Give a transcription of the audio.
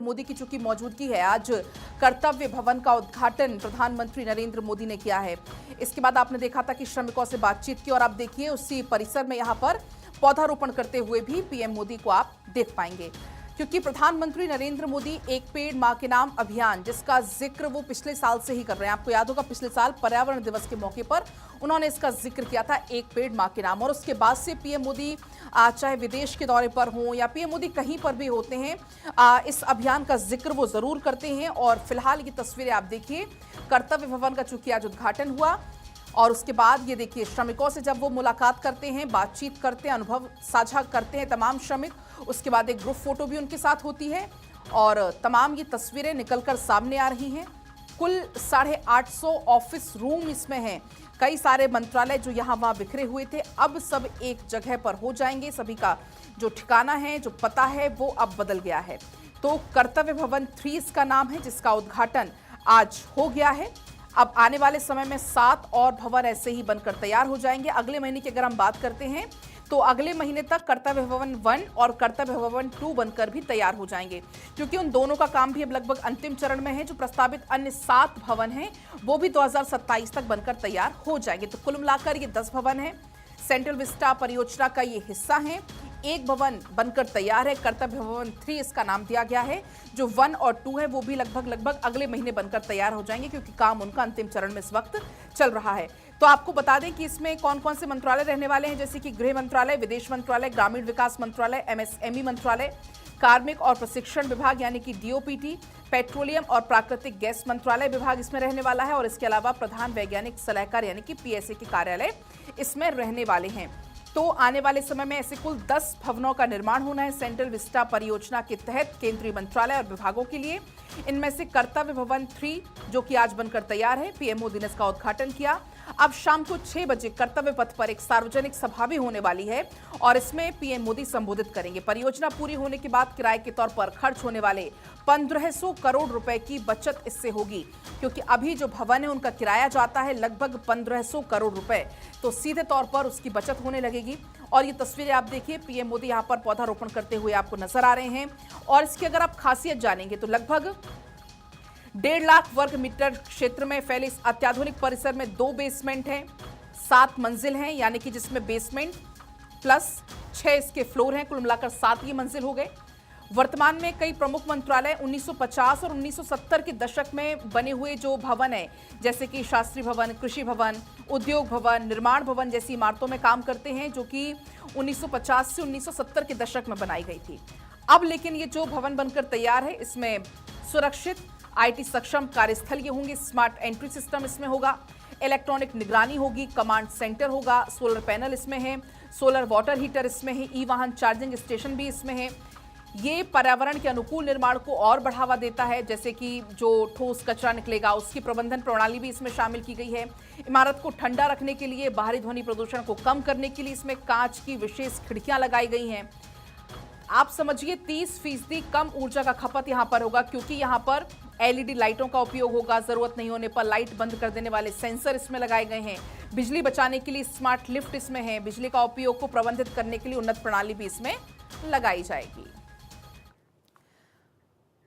मोदी की चूंकि मौजूदगी है, आज कर्तव्य भवन का उद्घाटन प्रधानमंत्री नरेंद्र मोदी ने किया है। इसके बाद आपने देखा था कि श्रमिकों से बातचीत की और आप देखिए उसी परिसर में यहां पर पौधारोपण करते हुए भी पीएम मोदी को आप देख पाएंगे, क्योंकि प्रधानमंत्री नरेंद्र मोदी एक पेड़ मां के नाम अभियान, जिसका जिक्र वो पिछले साल से ही कर रहे हैं। आपको याद होगा पिछले साल पर्यावरण दिवस के मौके पर उन्होंने इसका जिक्र किया था, एक पेड़ मां के नाम। और उसके बाद से पीएम मोदी चाहे विदेश के दौरे पर हों या पीएम मोदी कहीं पर भी होते हैं, इस अभियान का जिक्र वो जरूर करते हैं। और फिलहाल ये तस्वीरें आप देखिए, कर्तव्य भवन का चूंकि आज उद्घाटन हुआ और उसके बाद ये देखिए श्रमिकों से जब वो मुलाकात करते हैं, बातचीत करते हैं, अनुभव साझा करते हैं तमाम श्रमिक, उसके बाद एक ग्रुप फोटो भी उनके साथ होती है और तमाम ये तस्वीरें निकलकर सामने आ रही हैं। कुल 850 ऑफिस रूम इसमें हैं, कई सारे मंत्रालय जो यहाँ वहाँ बिखरे हुए थे अब सब एक जगह पर हो जाएंगे। सभी का जो ठिकाना है, जो पता है, वो अब बदल गया है। तो कर्तव्य भवन 3 इसका नाम है, जिसका उद्घाटन आज हो गया है। अब आने वाले समय में 7 और भवन ऐसे ही बनकर तैयार हो जाएंगे। अगले महीने की अगर हम बात करते हैं तो अगले महीने तक कर्तव्य भवन 1 और कर्तव्य भवन 2 बनकर भी तैयार हो जाएंगे, क्योंकि उन दोनों का काम भी अब लगभग अंतिम चरण में है। जो प्रस्तावित अन्य 7 भवन हैं वो भी 2027 तक बनकर तैयार हो जाएंगे। तो कुल मिलाकर ये 10 भवन हैं। सेंट्रल विस्टा परियोजना का ये हिस्सा है। एक भवन बनकर तैयार है, कर्तव्य भवन 3 इसका नाम दिया गया है। जो 1 और 2 है वो भी लगभग अगले महीने बनकर तैयार हो जाएंगे, क्योंकि काम उनका अंतिम चरण में इस वक्त चल रहा है। तो आपको बता दें कि इसमें कौन कौन से मंत्रालय रहने वाले हैं, जैसे कि गृह मंत्रालय, विदेश मंत्रालय, ग्रामीण विकास मंत्रालय, एमएसएमई मंत्रालय, कार्मिक और प्रशिक्षण विभाग यानी कि डीओपीटी, पेट्रोलियम और प्राकृतिक गैस मंत्रालय विभाग इसमें रहने वाला है। और इसके अलावा प्रधान वैज्ञानिक सलाहकार यानी कि पीएसए के कार्यालय इसमें रहने वाले हैं। तो आने वाले समय में ऐसे कुल 10 भवनों का निर्माण होना है सेंट्रल विस्टा परियोजना के तहत केंद्रीय मंत्रालय और विभागों के लिए। इनमें से कर्तव्य भवन 3 जो कि आज बनकर तैयार है, पीएम मोदी ने इसका उद्घाटन किया। अब शाम को 6 बजे कर्तव्य पथ पर एक सार्वजनिक सभा भी होने वाली है और इसमें पीएम मोदी संबोधित करेंगे। परियोजना पूरी होने के बाद किराए के तौर पर खर्च होने वाले 1500 करोड़ रुपए की बचत इससे होगी, क्योंकि अभी जो भवन है उनका किराया जाता है लगभग 1500 करोड़ रुपए, तो सीधे तौर पर उसकी बचत होने लगेगी। और ये तस्वीरें आप देखिए, पीएम मोदी यहाँ पर पौधारोपण करते हुए आपको नजर आ रहे हैं। और इसकी अगर आप खासियत जानेंगे तो लगभग 1.5 लाख वर्ग मीटर क्षेत्र में फैले इस अत्याधुनिक परिसर में 2 बेसमेंट हैं, 7 मंजिल हैं, यानी कि जिसमें बेसमेंट प्लस 6 इसके फ्लोर हैं, कुल मिलाकर 7 ये मंजिल हो गए। वर्तमान में कई प्रमुख मंत्रालय 1950 और 1970 के दशक में बने हुए जो भवन है, जैसे कि शास्त्री भवन, कृषि भवन, उद्योग भवन, निर्माण भवन जैसी इमारतों में काम करते हैं, जो कि 1950 से 1970 के दशक में बनाई गई थी। अब लेकिन ये जो भवन बनकर तैयार है, इसमें सुरक्षित आईटी सक्षम कार्यस्थल ये होंगे, स्मार्ट एंट्री सिस्टम इसमें होगा, इलेक्ट्रॉनिक निगरानी होगी, कमांड सेंटर होगा, सोलर पैनल इसमें है, सोलर वाटर हीटर इसमें है, ई वाहन चार्जिंग स्टेशन भी इसमें है। ये पर्यावरण के अनुकूल निर्माण को और बढ़ावा देता है, जैसे कि जो ठोस कचरा निकलेगा उसकी प्रबंधन प्रणाली भी इसमें शामिल की गई है। इमारत को ठंडा रखने के लिए, बाहरी ध्वनि प्रदूषण को कम करने के लिए इसमें कांच की विशेष खिड़कियां लगाई गई हैं। आप समझिए 30% कम ऊर्जा का खपत यहां पर होगा, क्योंकि यहां पर एलईडी लाइटों का उपयोग होगा। जरूरत नहीं होने पर लाइट बंद कर देने वाले सेंसर इसमें लगाए गए हैं। बिजली बचाने के लिए स्मार्ट लिफ्ट इसमें है। बिजली का उपयोग को प्रबंधित करने के लिए उन्नत प्रणाली भी इसमें लगाई जाएगी।